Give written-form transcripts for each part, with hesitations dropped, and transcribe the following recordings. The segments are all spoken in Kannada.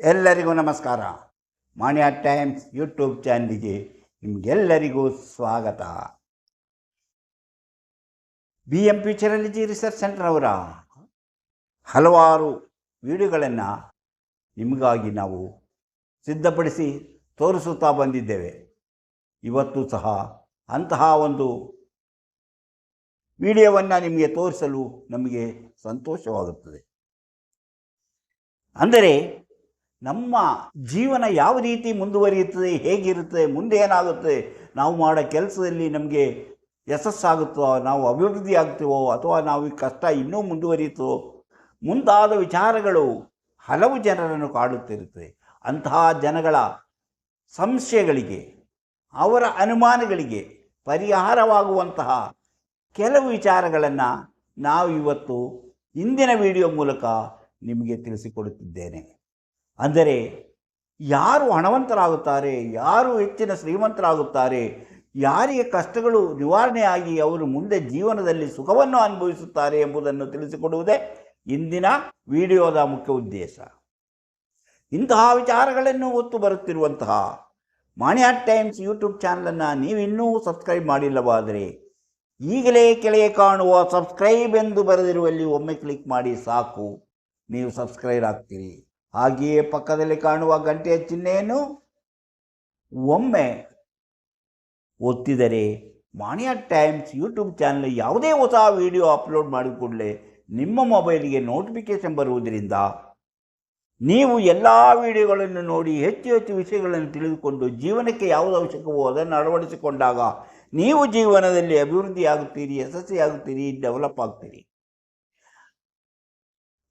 ಎಲ್ಲರಿಗೂ ನಮಸ್ಕಾರ. ಮಾಣಿಯ ಟೈಮ್ಸ್ ಯೂಟ್ಯೂಬ್ ಚಾನಲ್ಗೆ ನಿಮಗೆಲ್ಲರಿಗೂ ಸ್ವಾಗತ. BM ಫ್ಯೂಚರಾಲಜಿ ರಿಸರ್ಚ್ ಸೆಂಟರ್ ಅವರ ಹಲವಾರು ವಿಡಿಯೋಗಳನ್ನು ನಿಮಗಾಗಿ ನಾವು ಸಿದ್ಧಪಡಿಸಿ ತೋರಿಸುತ್ತಾ ಬಂದಿದ್ದೇವೆ. ಇವತ್ತು ಸಹ ಅಂತಹ ಒಂದು ವಿಡಿಯೋವನ್ನು ನಿಮಗೆ ತೋರಿಸಲು ನಮಗೆ ಸಂತೋಷವಾಗುತ್ತದೆ. ಅಂದರೆ ನಮ್ಮ ಜೀವನ ಯಾವ ರೀತಿ ಮುಂದುವರಿಯುತ್ತದೆ, ಹೇಗಿರುತ್ತದೆ, ಮುಂದೆ ಏನಾಗುತ್ತೆ, ನಾವು ಮಾಡೋ ಕೆಲಸದಲ್ಲಿ ನಮಗೆ ಯಶಸ್ಸಾಗುತ್ತೋ, ನಾವು ಅಭಿವೃದ್ಧಿ ಆಗ್ತೀವೋ, ಅಥವಾ ನಾವು ಈ ಕಷ್ಟ ಇನ್ನೂ ಮುಂದುವರಿಯುತ್ತೋ ಮುಂತಾದ ವಿಚಾರಗಳು ಹಲವು ಜನರನ್ನು ಕಾಡುತ್ತಿರುತ್ತದೆ. ಅಂತಹ ಜನಗಳ ಸಂಶಯಗಳಿಗೆ, ಅವರ ಅನುಮಾನಗಳಿಗೆ ಪರಿಹಾರವಾಗುವಂತಹ ಕೆಲವು ವಿಚಾರಗಳನ್ನು ನಾವು ಇವತ್ತು ಇಂದಿನ ವಿಡಿಯೋ ಮೂಲಕ ನಿಮಗೆ ತಿಳಿಸಿಕೊಡುತ್ತಿದ್ದೇನೆ. ಅಂದರೆ ಯಾರು ಹಣವಂತರಾಗುತ್ತಾರೆ, ಯಾರು ಹೆಚ್ಚಿನ ಶ್ರೀಮಂತರಾಗುತ್ತಾರೆ, ಯಾರಿಗೆ ಕಷ್ಟಗಳು ನಿವಾರಣೆಯಾಗಿ ಅವರು ಮುಂದೆ ಜೀವನದಲ್ಲಿ ಸುಖವನ್ನು ಅನುಭವಿಸುತ್ತಾರೆ ಎಂಬುದನ್ನು ತಿಳಿಸಿಕೊಡುವುದೇ ಇಂದಿನ ವಿಡಿಯೋದ ಮುಖ್ಯ ಉದ್ದೇಶ. ಇಂತಹ ವಿಚಾರಗಳನ್ನು ಹೊತ್ತು ಬರುತ್ತಿರುವಂತಹ ಮಾಣಿಯ ಟೈಮ್ಸ್ ಯೂಟ್ಯೂಬ್ ಚಾನಲನ್ನು ನೀವಿನ್ನೂ ಸಬ್ಸ್ಕ್ರೈಬ್ ಮಾಡಿಲ್ಲವಾದರೆ ಈಗಲೇ ಕೆಳಗೆ ಕಾಣುವ ಸಬ್ಸ್ಕ್ರೈಬ್ ಎಂದು ಬರೆದಿರುವಲ್ಲಿ ಒಮ್ಮೆ ಕ್ಲಿಕ್ ಮಾಡಿ ಸಾಕು, ನೀವು ಸಬ್ಸ್ಕ್ರೈಬ್ ಆಗ್ತೀರಿ. ಹಾಗೆಯೇ ಪಕ್ಕದಲ್ಲಿ ಕಾಣುವ ಗಂಟೆಯ ಚಿಹ್ನೆಯನ್ನು ಒಮ್ಮೆ ಒತ್ತಿದರೆ ಮಾಣಿಯ ಟೈಮ್ಸ್ ಯೂಟ್ಯೂಬ್ ಚಾನಲ್ ಯಾವುದೇ ಹೊಸ ವಿಡಿಯೋ ಅಪ್ಲೋಡ್ ಮಾಡಿದ ಕೂಡಲೇ ನಿಮ್ಮ ಮೊಬೈಲಿಗೆ ನೋಟಿಫಿಕೇಷನ್ ಬರುವುದರಿಂದ ನೀವು ಎಲ್ಲ ವಿಡಿಯೋಗಳನ್ನು ನೋಡಿ ಹೆಚ್ಚು ಹೆಚ್ಚು ವಿಷಯಗಳನ್ನು ತಿಳಿದುಕೊಂಡು ಜೀವನಕ್ಕೆ ಯಾವುದು ಅವಶ್ಯಕವೋ ಅದನ್ನು ಅಳವಡಿಸಿಕೊಂಡಾಗ ನೀವು ಜೀವನದಲ್ಲಿ ಅಭಿವೃದ್ಧಿ ಆಗುತ್ತೀರಿ, ಯಶಸ್ವಿಯಾಗುತ್ತೀರಿ, ಡೆವಲಪ್ ಆಗ್ತೀರಿ.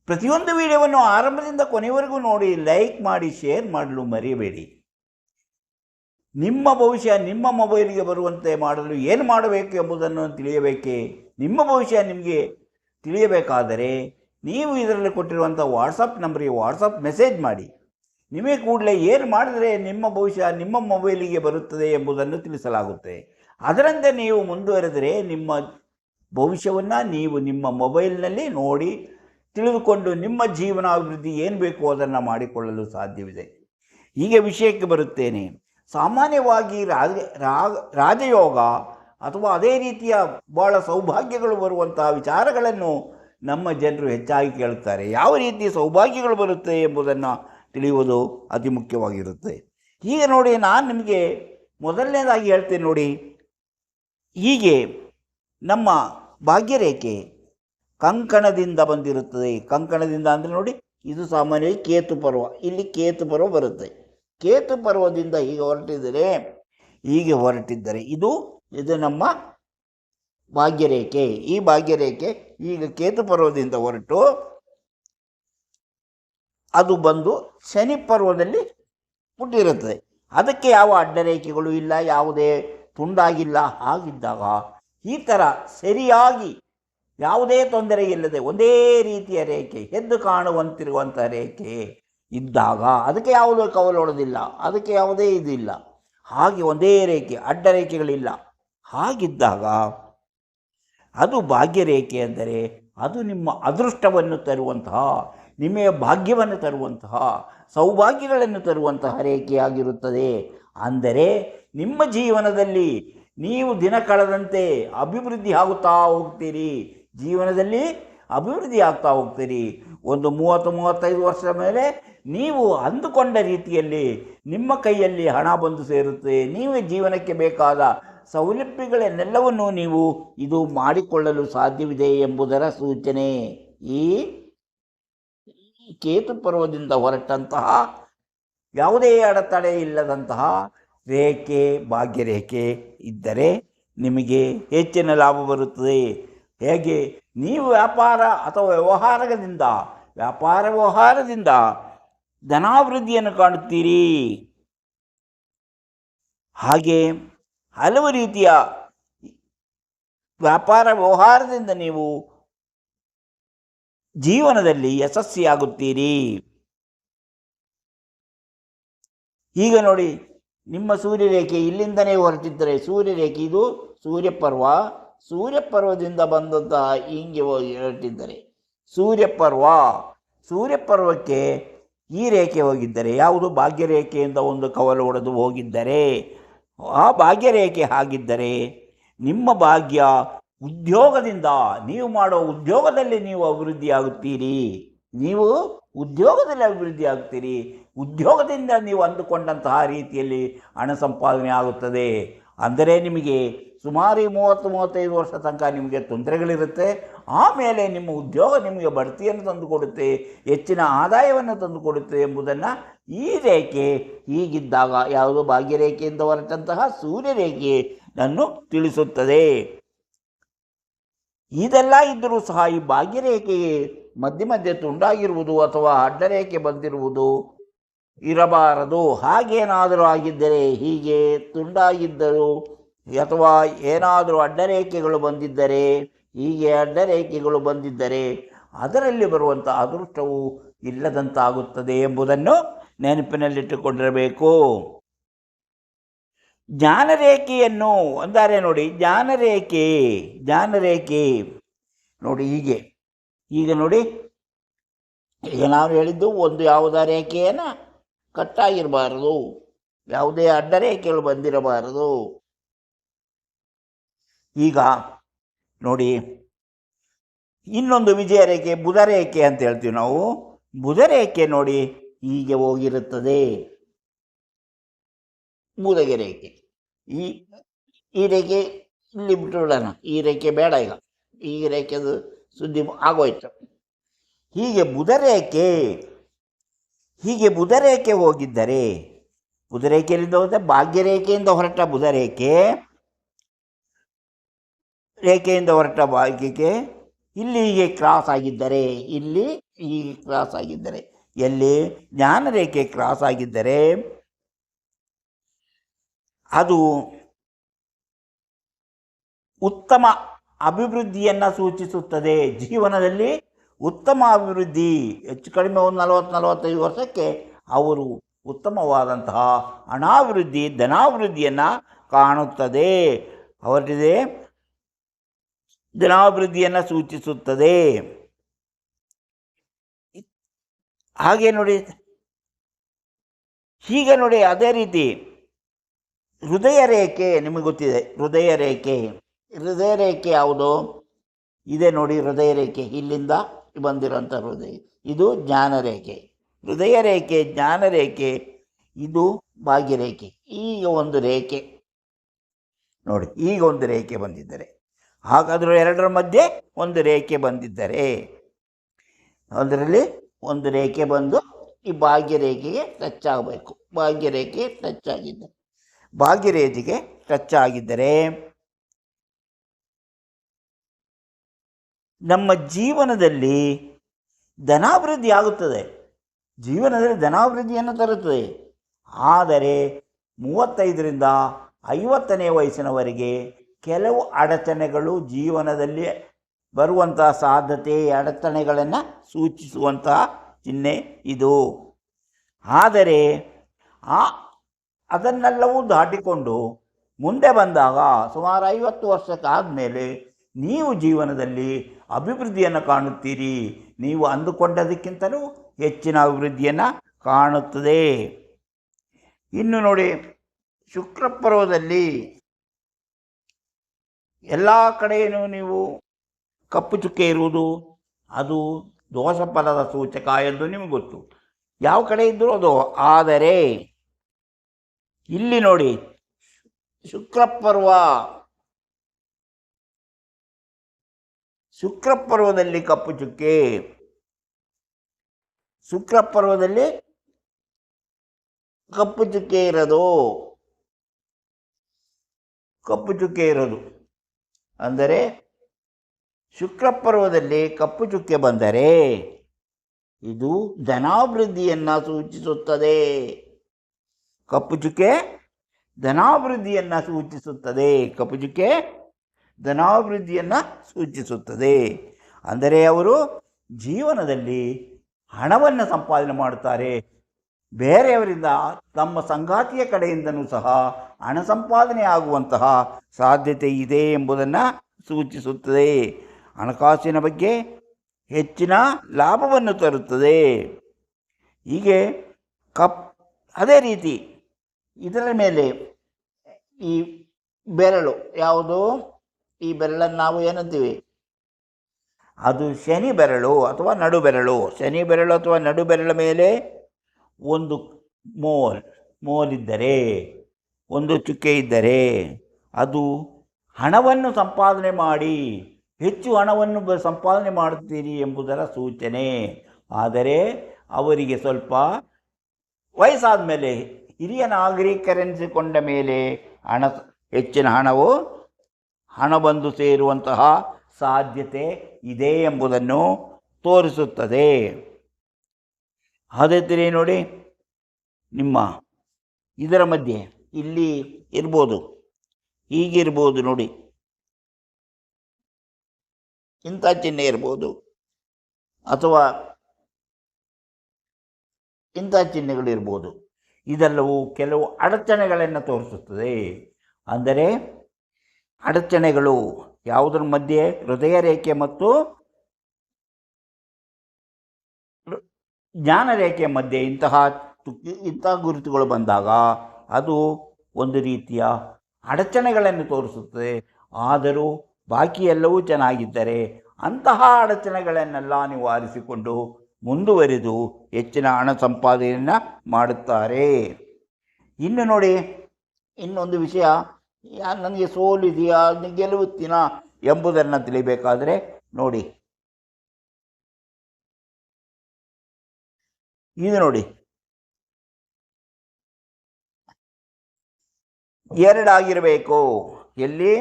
ಪ್ರತಿಯೊಂದು ವಿಡಿಯೋವನ್ನು ಆರಂಭದಿಂದ ಕೊನೆಯವರೆಗೂ ನೋಡಿ, ಲೈಕ್ ಮಾಡಿ, ಶೇರ್ ಮಾಡಲು ಮರೆಯಬೇಡಿ. ನಿಮ್ಮ ಭವಿಷ್ಯ ನಿಮ್ಮ ಮೊಬೈಲಿಗೆ ಬರುವಂತೆ ಮಾಡಲು ಏನು ಮಾಡಬೇಕು ಎಂಬುದನ್ನು ತಿಳಿಯಬೇಕೇ? ನಿಮ್ಮ ಭವಿಷ್ಯ ನಿಮಗೆ ತಿಳಿಯಬೇಕಾದರೆ ನೀವು ಇದರಲ್ಲಿ ಕೊಟ್ಟಿರುವಂಥ ವಾಟ್ಸಪ್ ನಂಬರಿಗೆ ವಾಟ್ಸಪ್ ಮೆಸೇಜ್ ಮಾಡಿ. ನಿಮಗೆ ಕೂಡಲೇ ಏನು ಮಾಡಿದರೆ ನಿಮ್ಮ ಭವಿಷ್ಯ ನಿಮ್ಮ ಮೊಬೈಲಿಗೆ ಬರುತ್ತದೆ ಎಂಬುದನ್ನು ತಿಳಿಸಲಾಗುತ್ತೆ. ಅದರಂತೆ ನೀವು ಮುಂದುವರೆದರೆ ನಿಮ್ಮ ಭವಿಷ್ಯವನ್ನು ನೀವು ನಿಮ್ಮ ಮೊಬೈಲ್ನಲ್ಲಿ ನೋಡಿ ತಿಳಿದುಕೊಂಡು ನಿಮ್ಮ ಜೀವನಾಭಿವೃದ್ಧಿ ಏನು ಬೇಕು ಅದನ್ನು ಮಾಡಿಕೊಳ್ಳಲು ಸಾಧ್ಯವಿದೆ. ಹೀಗೆ ವಿಷಯಕ್ಕೆ ಬರುತ್ತೇನೆ. ಸಾಮಾನ್ಯವಾಗಿ ರಾಜಯೋಗ ಅಥವಾ ಅದೇ ರೀತಿಯ ಭಾಳ ಸೌಭಾಗ್ಯಗಳು ಬರುವಂತಹ ವಿಚಾರಗಳನ್ನು ನಮ್ಮ ಜನರು ಹೆಚ್ಚಾಗಿ ಕೇಳುತ್ತಾರೆ. ಯಾವ ರೀತಿ ಸೌಭಾಗ್ಯಗಳು ಬರುತ್ತೆ ಎಂಬುದನ್ನು ತಿಳಿಯುವುದು ಅತಿ ಮುಖ್ಯವಾಗಿರುತ್ತೆ. ಹೀಗೆ ನೋಡಿ, ನಾನು ನಿಮಗೆ ಮೊದಲನೇದಾಗಿ ಹೇಳ್ತೇನೆ ನೋಡಿ. ಹೀಗೆ ನಮ್ಮ ಭಾಗ್ಯರೇಖೆ ಕಂಕಣದಿಂದ ಬಂದಿರುತ್ತದೆ. ಕಂಕಣದಿಂದ ಅಂದರೆ ನೋಡಿ, ಇದು ಸಾಮಾನ್ಯವಾಗಿ ಕೇತು ಪರ್ವ, ಇಲ್ಲಿ ಕೇತು ಪರ್ವ ಬರುತ್ತೆ. ಕೇತು ಪರ್ವದಿಂದ ಹೀಗೆ ಹೊರಟಿದ್ದರೆ ಇದು ನಮ್ಮ ಭಾಗ್ಯರೇಖೆ. ಈ ಭಾಗ್ಯರೇಖೆ ಈಗ ಕೇತು ಪರ್ವದಿಂದ ಹೊರಟು ಅದು ಬಂದು ಶನಿ ಪರ್ವದಲ್ಲಿ ಹುಟ್ಟಿರುತ್ತದೆ. ಅದಕ್ಕೆ ಯಾವ ಅಡ್ಡರೇಖೆಗಳು ಇಲ್ಲ, ಯಾವುದೇ ತುಂಡಾಗಿಲ್ಲ. ಹಾಗಿದ್ದಾಗ ಈ ಥರ ಸರಿಯಾಗಿ ಯಾವುದೇ ತೊಂದರೆ ಇಲ್ಲದೆ ಒಂದೇ ರೀತಿಯ ರೇಖೆ, ಎದ್ದು ಕಾಣುವಂತಿರುವಂಥ ರೇಖೆ ಇದ್ದಾಗ ಅದಕ್ಕೆ ಯಾವುದೋ ಕವಲೊಡೆದಿಲ್ಲ, ಅದಕ್ಕೆ ಯಾವುದೇ ಇದಿಲ್ಲ, ಹಾಗೆ ಒಂದೇ ರೇಖೆ, ಅಡ್ಡ ರೇಖೆಗಳಿಲ್ಲ. ಹಾಗಿದ್ದಾಗ ಅದು ಭಾಗ್ಯರೇಖೆ. ಅಂದರೆ ಅದು ನಿಮ್ಮ ಅದೃಷ್ಟವನ್ನು ತರುವಂತಹ, ನಿಮಗೆ ಭಾಗ್ಯವನ್ನು ತರುವಂತಹ, ಸೌಭಾಗ್ಯಗಳನ್ನು ತರುವಂತಹ ರೇಖೆಯಾಗಿರುತ್ತದೆ. ಅಂದರೆ ನಿಮ್ಮ ಜೀವನದಲ್ಲಿ ನೀವು ದಿನ ಕಳೆದಂತೆ ಅಭಿವೃದ್ಧಿ ಆಗುತ್ತಾ ಹೋಗ್ತೀರಿ, ಜೀವನದಲ್ಲಿ ಅಭಿವೃದ್ಧಿ ಆಗ್ತಾ ಹೋಗ್ತೀರಿ. ಒಂದು 30-35 ವರ್ಷದ ಮೇಲೆ ನೀವು ಅಂದುಕೊಂಡ ರೀತಿಯಲ್ಲಿ ನಿಮ್ಮ ಕೈಯಲ್ಲಿ ಹಣ ಬಂದು ಸೇರುತ್ತೆ. ನೀವೇ ಜೀವನಕ್ಕೆ ಬೇಕಾದ ಸೌಲಭ್ಯಗಳನ್ನೆಲ್ಲವನ್ನೂ ನೀವು ಇದು ಮಾಡಿಕೊಳ್ಳಲು ಸಾಧ್ಯವಿದೆ ಎಂಬುದರ ಸೂಚನೆ ಈ ಕೇತು ಪರ್ವದಿಂದ ಹೊರಟಂತಹ ಯಾವುದೇ ಅಡೆತಡೆ ಇಲ್ಲದಂತಹ ರೇಖೆ, ಭಾಗ್ಯರೇಖೆ ಇದ್ದರೆ ನಿಮಗೆ ಹೆಚ್ಚಿನ ಲಾಭ ಬರುತ್ತದೆ. ಹೇಗೆ? ನೀವು ವ್ಯಾಪಾರ ಅಥವಾ ವ್ಯವಹಾರದಿಂದ ಧನಾಭಿವೃದ್ಧಿಯನ್ನು ಕಾಣುತ್ತೀರಿ. ಹಾಗೆ ಹಲವು ರೀತಿಯ ವ್ಯಾಪಾರ ವ್ಯವಹಾರದಿಂದ ನೀವು ಜೀವನದಲ್ಲಿ ಯಶಸ್ವಿಯಾಗುತ್ತೀರಿ. ಈಗ ನೋಡಿ, ನಿಮ್ಮ ಸೂರ್ಯರೇಖೆ ಇಲ್ಲಿಂದನೇ ಹೊರಟಿದ್ದರೆ ಸೂರ್ಯರೇಖೆ ಇದು ಸೂರ್ಯಪರ್ವದಿಂದ ಬಂದಂತಹ ಹಿಂಗೆ ಹೊರಟಿದ್ದರೆ ಸೂರ್ಯಪರ್ವಕ್ಕೆ ಈ ರೇಖೆ ಹೋಗಿದ್ದರೆ, ಯಾವುದು ಭಾಗ್ಯರೇಖೆಯಿಂದ ಒಂದು ಕವಲು ಹೊಡೆದು ಹೋಗಿದ್ದರೆ, ಆ ಭಾಗ್ಯರೇಖೆ ಆಗಿದ್ದರೆ ನಿಮ್ಮ ಭಾಗ್ಯ ಉದ್ಯೋಗದಿಂದ, ನೀವು ಮಾಡೋ ಉದ್ಯೋಗದಲ್ಲಿ ನೀವು ಅಭಿವೃದ್ಧಿಯಾಗುತ್ತೀರಿ. ನೀವು ಉದ್ಯೋಗದಲ್ಲಿ ಅಭಿವೃದ್ಧಿ ಆಗುತ್ತೀರಿ. ಉದ್ಯೋಗದಿಂದ ನೀವು ಅಂದುಕೊಂಡಂತಹ ರೀತಿಯಲ್ಲಿ ಹಣ ಸಂಪಾದನೆ ಆಗುತ್ತದೆ. ಅಂದರೆ ನಿಮಗೆ ಸುಮಾರು 30-35 ವರ್ಷ ತನಕ ನಿಮಗೆ ತೊಂದರೆಗಳಿರುತ್ತೆ. ಆಮೇಲೆ ನಿಮ್ಮ ಉದ್ಯೋಗ ನಿಮಗೆ ಬಡ್ತಿಯನ್ನು ತಂದುಕೊಡುತ್ತೆ, ಹೆಚ್ಚಿನ ಆದಾಯವನ್ನು ತಂದುಕೊಡುತ್ತೆ ಎಂಬುದನ್ನು ಈ ರೇಖೆ ಹೀಗಿದ್ದಾಗ, ಯಾವುದು ಭಾಗ್ಯರೇಖೆಯಿಂದ ಹೊರಟಂತಹ ಸೂರ್ಯರೇಖೆ ನನ್ನು ತಿಳಿಸುತ್ತದೆ. ಇದೆಲ್ಲ ಇದ್ದರೂ ಸಹ ಈ ಭಾಗ್ಯರೇಖೆಗೆ ಮಧ್ಯೆ ಮಧ್ಯೆ ತುಂಡಾಗಿರುವುದು ಅಥವಾ ಅಡ್ಡರೇಖೆ ಬಂದಿರುವುದು ಇರಬಾರದು. ಹಾಗೇನಾದರೂ ಆಗಿದ್ದರೆ, ಹೀಗೆ ತುಂಡಾಗಿದ್ದರು ಅಥವಾ ಏನಾದರೂ ಅಡ್ಡರೇಖೆಗಳು ಬಂದಿದ್ದರೆ, ಹೀಗೆ ಅಡ್ಡರೇಖೆಗಳು ಬಂದಿದ್ದರೆ ಅದರಲ್ಲಿ ಬರುವಂಥ ಅದೃಷ್ಟವು ಇಲ್ಲದಂತಾಗುತ್ತದೆ ಎಂಬುದನ್ನು ನೆನಪಿನಲ್ಲಿಟ್ಟುಕೊಂಡಿರಬೇಕು. ಜ್ಞಾನರೇಖೆಯನ್ನು ಅಂದರೆ ನೋಡಿ, ಜ್ಞಾನರೇಖೆ ನೋಡಿ ಈಗ ನೋಡಿ, ಈಗ ನಾವು ಹೇಳಿದ್ದು ಒಂದು ಯಾವುದೇ ರೇಖೆಯನ್ನು ಕಟ್ಟಾಗಿರಬಾರದು, ಯಾವುದೇ ಅಡ್ಡರೇಖೆಗಳು ಬಂದಿರಬಾರದು. ಈಗ ನೋಡಿ, ಇನ್ನೊಂದು ವಿಜಯ ರೇಖೆ ಬುಧ ರೇಖೆ ಅಂತ ಹೇಳ್ತೀವಿ ನಾವು. ಬುಧ ರೇಖೆ ನೋಡಿ ಹೀಗೆ ಹೋಗಿರುತ್ತದೆ. ಬುಧಗೆ ರೇಖೆ ಈ ರೇಖೆ ಇಲ್ಲಿ ಬಿಟ್ಟುಬಿಡೋಣ, ಈ ರೇಖೆ ಬೇಡ, ಈ ರೇಖೆದು ಸುದ್ದಿ ಆಗೋಯ್ತು. ಹೀಗೆ ಬುಧ ರೇಖೆ ಹೋಗಿದ್ದರೆ, ಬುಧ ರೇಖೆಯಿಂದ ಹೋದರೆ ಭಾಗ್ಯರೇಖೆಯಿಂದ ಹೊರಟ ಬುಧ ರೇಖೆಯಿಂದ ಹೊರಟ ಭಾಗ್ಯಕ್ಕೆ ಇಲ್ಲಿ ಹೀಗೆ ಕ್ರಾಸ್ ಆಗಿದ್ದರೆ, ಇಲ್ಲಿ ಹೀಗೆ ಕ್ರಾಸ್ ಆಗಿದ್ದರೆ, ಎಲ್ಲಿ ಜ್ಞಾನ ರೇಖೆ ಕ್ರಾಸ್ ಆಗಿದ್ದರೆ ಅದು ಉತ್ತಮ ಅಭಿವೃದ್ಧಿಯನ್ನು ಸೂಚಿಸುತ್ತದೆ. ಜೀವನದಲ್ಲಿ ಉತ್ತಮ ಅಭಿವೃದ್ಧಿ, ಹೆಚ್ಚು ಕಡಿಮೆ ಒಂದು 40-45 ವರ್ಷಕ್ಕೆ ಅವರು ಉತ್ತಮವಾದಂತಹ ಹಣಾಭಿವೃದ್ಧಿ, ಧನಾಭಿವೃದ್ಧಿಯನ್ನು ಕಾಣುತ್ತದೆ. ಅವರಿಗೆ ಧನಾಭಿವೃದ್ಧಿಯನ್ನು ಸೂಚಿಸುತ್ತದೆ. ಹಾಗೆ ನೋಡಿ, ಹೀಗೆ ನೋಡಿ, ಅದೇ ರೀತಿ ಹೃದಯ ರೇಖೆ ನಿಮಗೆ ಗೊತ್ತಿದೆ. ಹೃದಯ ರೇಖೆ ಯಾವುದು ಇದೆ ನೋಡಿ, ಹೃದಯ ರೇಖೆ ಇಲ್ಲಿಂದ ಬಂದಿರೋಂಥ ಹೃದಯ, ಇದು ಜ್ಞಾನರೇಖೆ. ಹೃದಯ ರೇಖೆ, ಜ್ಞಾನರೇಖೆ, ಇದು ಭಾಗ್ಯರೇಖೆ. ಈಗ ಒಂದು ರೇಖೆ ನೋಡಿ, ಈಗ ಒಂದು ರೇಖೆ ಬಂದಿದ್ದರೆ, ಹಾಗಾದರೂ ಎರಡರ ಮಧ್ಯೆ ಒಂದು ರೇಖೆ ಬಂದಿದ್ದರೆ, ಅದರಲ್ಲಿ ಒಂದು ರೇಖೆ ಬಂದು ಈ ಭಾಗ್ಯರೇಖೆಗೆ ಟಚ್ ಆಗಬೇಕು. ಭಾಗ್ಯರೇಖೆ ಟಚ್ ಆಗಿದ್ದರೆ ನಮ್ಮ ಜೀವನದಲ್ಲಿ ಧನಾಭಿವೃದ್ಧಿ ಆಗುತ್ತದೆ, ಜೀವನದಲ್ಲಿ ಧನಾಭಿವೃದ್ಧಿಯನ್ನು ತರುತ್ತದೆ. ಆದರೆ 35ರಿಂದ 50ನೇ ವಯಸ್ಸಿನವರೆಗೆ ಕೆಲವು ಅಡಚಣೆಗಳು ಜೀವನದಲ್ಲಿ ಬರುವಂತಹ ಸಾಧ್ಯತೆ, ಅಡಚಣೆಗಳನ್ನು ಸೂಚಿಸುವಂತಹ ಚಿಹ್ನೆ ಇದು. ಆದರೆ ಅದನ್ನೆಲ್ಲವೂ ದಾಟಿಕೊಂಡು ಮುಂದೆ ಬಂದಾಗ ಸುಮಾರು 50 ವರ್ಷಕ್ಕಾದಮೇಲೆ ನೀವು ಜೀವನದಲ್ಲಿ ಅಭಿವೃದ್ಧಿಯನ್ನು ಕಾಣುತ್ತೀರಿ. ನೀವು ಅಂದುಕೊಂಡದಕ್ಕಿಂತಲೂ ಹೆಚ್ಚಿನ ಅಭಿವೃದ್ಧಿಯನ್ನು ಕಾಣುತ್ತದೆ. ಇನ್ನು ನೋಡಿ, ಶುಕ್ರಪರ್ವದಲ್ಲಿ ಎಲ್ಲ ಕಡೆಯೂ ನೀವು ಕಪ್ಪು ಚುಕ್ಕೆ ಇರುವುದು ಅದು ದೋಷ ಫಲದ ಸೂಚಕ ಎಂದು ನಿಮಗೆ ಗೊತ್ತು, ಯಾವ ಕಡೆ ಇದ್ದರೂ ಅದು. ಆದರೆ ಇಲ್ಲಿ ನೋಡಿ, ಶುಕ್ರಪರ್ವದಲ್ಲಿ ಕಪ್ಪು ಚುಕ್ಕೆ, ಶುಕ್ರಪರ್ವದಲ್ಲಿ ಕಪ್ಪು ಚುಕ್ಕೆ ಇರೋದು ಅಂದರೆ ಶುಕ್ರಪರ್ವದಲ್ಲಿ ಕಪ್ಪು ಚುಕ್ಕೆ ಬಂದರೆ ಇದು ಧನಾಭಿವೃದ್ಧಿಯನ್ನು ಸೂಚಿಸುತ್ತದೆ. ಕಪ್ಪು ಚುಕ್ಕೆ ಧನಾಭಿವೃದ್ಧಿಯನ್ನು ಸೂಚಿಸುತ್ತದೆ. ಅಂದರೆ ಅವರು ಜೀವನದಲ್ಲಿ ಹಣವನ್ನು ಸಂಪಾದನೆ ಮಾಡುತ್ತಾರೆ. ಬೇರೆಯವರಿಂದ, ತಮ್ಮ ಸಂಗಾತಿಯ ಕಡೆಯಿಂದನೂ ಸಹ ಹಣ ಸಂಪಾದನೆ ಆಗುವಂತಹ ಸಾಧ್ಯತೆ ಇದೆ ಎಂಬುದನ್ನು ಸೂಚಿಸುತ್ತದೆ. ಹಣಕಾಸಿನ ಬಗ್ಗೆ ಹೆಚ್ಚಿನ ಲಾಭವನ್ನು ತರುತ್ತದೆ. ಹೀಗೆ ಅದೇ ರೀತಿ ಇದರ ಮೇಲೆ ಈ ಬೆರಳು ಯಾವುದು, ಈ ಬೆರಳನ್ನು ನಾವು ಏನಂತೀವಿ, ಅದು ಶನಿ ಬೆರಳು ಅಥವಾ ನಡು ಬೆರಳು. ಶನಿ ಬೆರಳು ಅಥವಾ ನಡು ಬೆರಳ ಮೇಲೆ ಒಂದು ಮೋಲಿದ್ದರೆ, ಒಂದು ಚುಕ್ಕೆ ಇದ್ದರೆ ಅದು ಹಣವನ್ನು ಸಂಪಾದನೆ ಮಾಡಿ ಹೆಚ್ಚು ಹಣವನ್ನು ಸಂಪಾದನೆ ಮಾಡುತ್ತೀರಿ ಎಂಬುದರ ಸೂಚನೆ. ಆದರೆ ಅವರಿಗೆ ಸ್ವಲ್ಪ ವಯಸ್ಸಾದ ಮೇಲೆ, ಹಿರಿಯ ನಾಗರಿಕರೆನಿಸಿಕೊಂಡ ಮೇಲೆ ಹೆಚ್ಚಿನ ಹಣ ಬಂದು ಸೇರುವಂತಹ ಸಾಧ್ಯತೆ ಇದೆ ಎಂಬುದನ್ನು ತೋರಿಸುತ್ತದೆ. ಅದೇ ನೋಡಿ, ನಿಮ್ಮ ಇದರ ಮಧ್ಯೆ ಇಲ್ಲಿ ಇರ್ಬೋದು, ಹೀಗಿರ್ಬೋದು ನೋಡಿ, ಇಂಥ ಚಿಹ್ನೆ ಇರ್ಬೋದು ಅಥವಾ ಇಂಥ ಚಿಹ್ನೆಗಳಿರ್ಬೋದು. ಇದೆಲ್ಲವೂ ಕೆಲವು ಅಡಚಣೆಗಳನ್ನು ತೋರಿಸುತ್ತದೆ. ಅಂದರೆ ಅಡಚಣೆಗಳು ಯಾವುದರ ಮಧ್ಯೆ? ಹೃದಯ ರೇಖೆ ಮತ್ತು ಜ್ಞಾನ ರೇಖೆಯ ಮಧ್ಯೆ ಇಂತಹ ಗುರುತುಗಳು ಬಂದಾಗ ಅದು ಒಂದು ರೀತಿಯ ಅಡಚಣೆಗಳನ್ನು ತೋರಿಸುತ್ತದೆ. ಆದರೂ ಬಾಕಿ ಎಲ್ಲವೂ ಚೆನ್ನಾಗಿದ್ದರೆ ಅಂತಹ ಅಡಚಣೆಗಳನ್ನೆಲ್ಲ ನಿವಾರಿಸಿಕೊಂಡು ಮುಂದುವರಿದು ಹೆಚ್ಚಿನ ಹಣ ಸಂಪಾದನೆಯನ್ನು ಮಾಡುತ್ತಾರೆ. ಇನ್ನು ನೋಡಿ, ಇನ್ನೊಂದು ವಿಷಯ, ನನಗೆ ಸೋಲಿದೆಯಾ, ಗೆಲ್ಲುತ್ತೀನಾ ಎಂಬುದನ್ನು ತಿಳಿಬೇಕಾದರೆ ನೋಡಿ, ಇದು ನೋಡಿ, ಎರಡಾಗಿರಬೇಕು. ಎಲ್ಲಿ?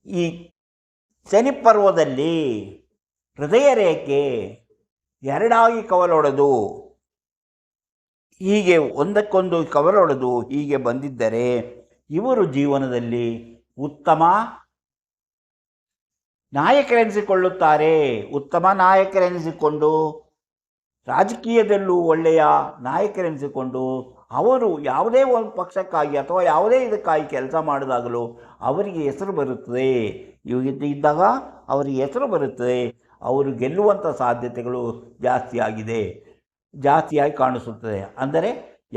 ಈ ಶನಿ ಪರ್ವದಲ್ಲಿ ಹೃದಯ ರೇಖೆ ಎರಡಾಗಿ ಕವಲೊಡೆದು ಹೀಗೆ ಒಂದಕ್ಕೊಂದು ಕವಲೊಡೆದು ಹೀಗೆ ಬಂದಿದ್ದರೆ ಇವರು ಜೀವನದಲ್ಲಿ ಉತ್ತಮ ನಾಯಕರೆನಿಸಿಕೊಳ್ಳುತ್ತಾರೆ. ಉತ್ತಮ ನಾಯಕರೆನಿಸಿಕೊಂಡು ರಾಜಕೀಯದಲ್ಲೂ ಒಳ್ಳೆಯ ನಾಯಕರೆನಿಸಿಕೊಂಡು ಅವರು ಯಾವುದೇ ಒಂದು ಪಕ್ಷಕ್ಕಾಗಿ ಅಥವಾ ಯಾವುದೇ ಇದಕ್ಕಾಗಿ ಕೆಲಸ ಮಾಡಿದಾಗಲೂ ಅವರಿಗೆ ಹೆಸರು ಬರುತ್ತದೆ. ಇದ್ದಾಗ ಅವರಿಗೆ ಹೆಸರು ಬರುತ್ತದೆ. ಅವರು ಗೆಲ್ಲುವಂಥ ಸಾಧ್ಯತೆಗಳು ಜಾಸ್ತಿಯಾಗಿ ಕಾಣಿಸುತ್ತದೆ. ಅಂದರೆ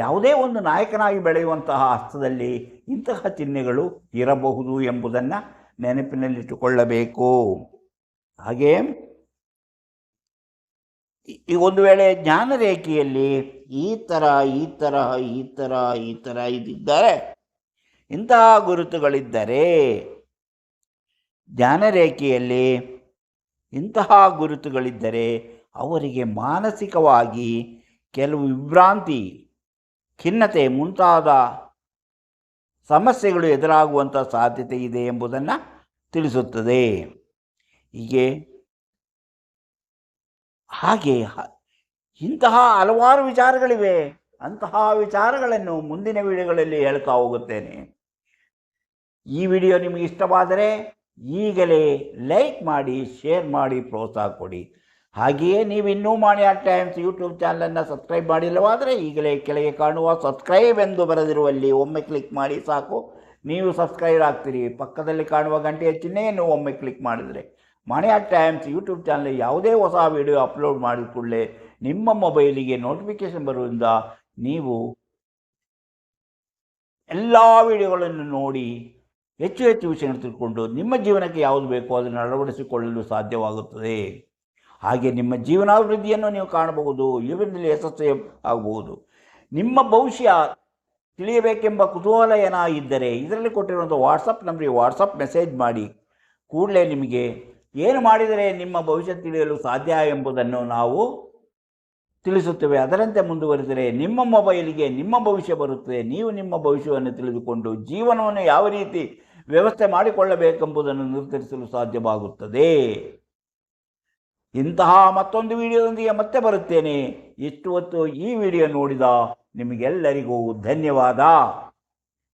ಯಾವುದೇ ಒಂದು ನಾಯಕನಾಗಿ ಬೆಳೆಯುವಂತಹ ಹಸ್ತದಲ್ಲಿ ಇಂತಹ ಚಿಹ್ನೆಗಳು ಇರಬಹುದು ಎಂಬುದನ್ನು ನೆನಪಿನಲ್ಲಿಟ್ಟುಕೊಳ್ಳಬೇಕು. ಹಾಗೆ ಈ ಒಂದು ವೇಳೆ ಜ್ಞಾನ ರೇಖೆಯಲ್ಲಿ ಈ ಥರ ಇದ್ದಿದ್ದರೆ, ಇಂತಹ ಗುರುತುಗಳಿದ್ದರೆ, ಜ್ಞಾನ ರೇಖೆಯಲ್ಲಿ ಇಂತಹ ಗುರುತುಗಳಿದ್ದರೆ ಅವರಿಗೆ ಮಾನಸಿಕವಾಗಿ ಕೆಲವು ವಿಭ್ರಾಂತಿ, ಖಿನ್ನತೆ ಮುಂತಾದ ಸಮಸ್ಯೆಗಳು ಎದುರಾಗುವಂಥ ಸಾಧ್ಯತೆ ಇದೆ ಎಂಬುದನ್ನು ತಿಳಿಸುತ್ತದೆ. ಹಾಗೆ ಇಂತಹ ಹಲವಾರು ವಿಚಾರಗಳಿವೆ. ಅಂತಹ ವಿಚಾರಗಳನ್ನು ಮುಂದಿನ ವಿಡಿಯೋಗಳಲ್ಲಿ ಹೇಳ್ತಾ ಹೋಗುತ್ತೇನೆ. ಈ ವಿಡಿಯೋ ನಿಮಗೆ ಇಷ್ಟವಾದರೆ ಈಗಲೇ ಲೈಕ್ ಮಾಡಿ, ಶೇರ್ ಮಾಡಿ, ಪ್ರೋತ್ಸಾಹ ಕೊಡಿ. ಹಾಗೆಯೇ ನೀವು ಇನ್ನೂ ಮಾಣಿ ಆಟ್ ಟೈಮ್ಸ್ ಯೂಟ್ಯೂಬ್ ಚಾನಲನ್ನು ಸಬ್ಸ್ಕ್ರೈಬ್ ಮಾಡಿಲ್ಲವಾದರೆ ಈಗಲೇ ಕೆಳಗೆ ಕಾಣುವ ಸಬ್ಸ್ಕ್ರೈಬ್ ಎಂದು ಬರೆದಿರುವಲ್ಲಿ ಒಮ್ಮೆ ಕ್ಲಿಕ್ ಮಾಡಿ ಸಾಕು, ನೀವು ಸಬ್ಸ್ಕ್ರೈಬ್ ಆಗ್ತೀರಿ. ಪಕ್ಕದಲ್ಲಿ ಕಾಣುವ ಗಂಟೆಯ ಚಿಹ್ನೆಯನ್ನು ಒಮ್ಮೆ ಕ್ಲಿಕ್ ಮಾಡಿದರೆ ಮಾಣಿ ಆಟ್ ಟೈಮ್ಸ್ ಯೂಟ್ಯೂಬ್ ಚಾನಲ್ ಯಾವುದೇ ಹೊಸ ವಿಡಿಯೋ ಅಪ್ಲೋಡ್ ಮಾಡಿದ ಕೂಡಲೇ ನಿಮ್ಮ ಮೊಬೈಲಿಗೆ ನೋಟಿಫಿಕೇಷನ್ ಬರುವುದರಿಂದ ನೀವು ಎಲ್ಲ ವಿಡಿಯೋಗಳನ್ನು ನೋಡಿ ಹೆಚ್ಚು ವಿಷಯಗಳನ್ನು ತಿಳ್ಕೊಂಡು ನಿಮ್ಮ ಜೀವನಕ್ಕೆ ಯಾವುದು ಬೇಕೋ ಅದನ್ನು ಅಳವಡಿಸಿಕೊಳ್ಳಲು ಸಾಧ್ಯವಾಗುತ್ತದೆ. ಹಾಗೆ ನಿಮ್ಮ ಜೀವನಾಭಿವೃದ್ಧಿಯನ್ನು ನೀವು ಕಾಣಬಹುದು, ಜೀವನದಲ್ಲಿ ಯಶಸ್ಸು ಆಗಬಹುದು. ನಿಮ್ಮ ಭವಿಷ್ಯ ತಿಳಿಯಬೇಕೆಂಬ ಕುತೂಹಲ ಏನಾಗಿದ್ದರೆ ಇದರಲ್ಲಿ ಕೊಟ್ಟಿರುವಂಥ ವಾಟ್ಸಪ್ ನಂಬರಿಗೆ ವಾಟ್ಸಪ್ ಮೆಸೇಜ್ ಮಾಡಿ ಕೂಡಲೇ ನಿಮಗೆ ಏನು ಮಾಡಿದರೆ ನಿಮ್ಮ ಭವಿಷ್ಯ ತಿಳಿಯಲು ಸಾಧ್ಯ ಎಂಬುದನ್ನು ನಾವು ತಿಳಿಸುತ್ತೇವೆ. ಅದರಂತೆ ಮುಂದುವರಿದರೆ ನಿಮ್ಮ ಮೊಬೈಲಿಗೆ ನಿಮ್ಮ ಭವಿಷ್ಯ ಬರುತ್ತದೆ. ನೀವು ನಿಮ್ಮ ಭವಿಷ್ಯವನ್ನು ತಿಳಿದುಕೊಂಡು ಜೀವನವನ್ನು ಯಾವ ರೀತಿ ವ್ಯವಸ್ಥೆ ಮಾಡಿಕೊಳ್ಳಬೇಕೆಂಬುದನ್ನು ನಿರ್ಧರಿಸಲು ಸಾಧ್ಯವಾಗುತ್ತದೆ. ಇಂತಹ ಮತ್ತೊಂದು ವಿಡಿಯೋದೊಂದಿಗೆ ಮತ್ತೆ ಬರುತ್ತೇನೆ. ಇಷ್ಟು ಹೊತ್ತು ಈ ವಿಡಿಯೋ ನೋಡಿದ ನಿಮಗೆಲ್ಲರಿಗೂ ಧನ್ಯವಾದ.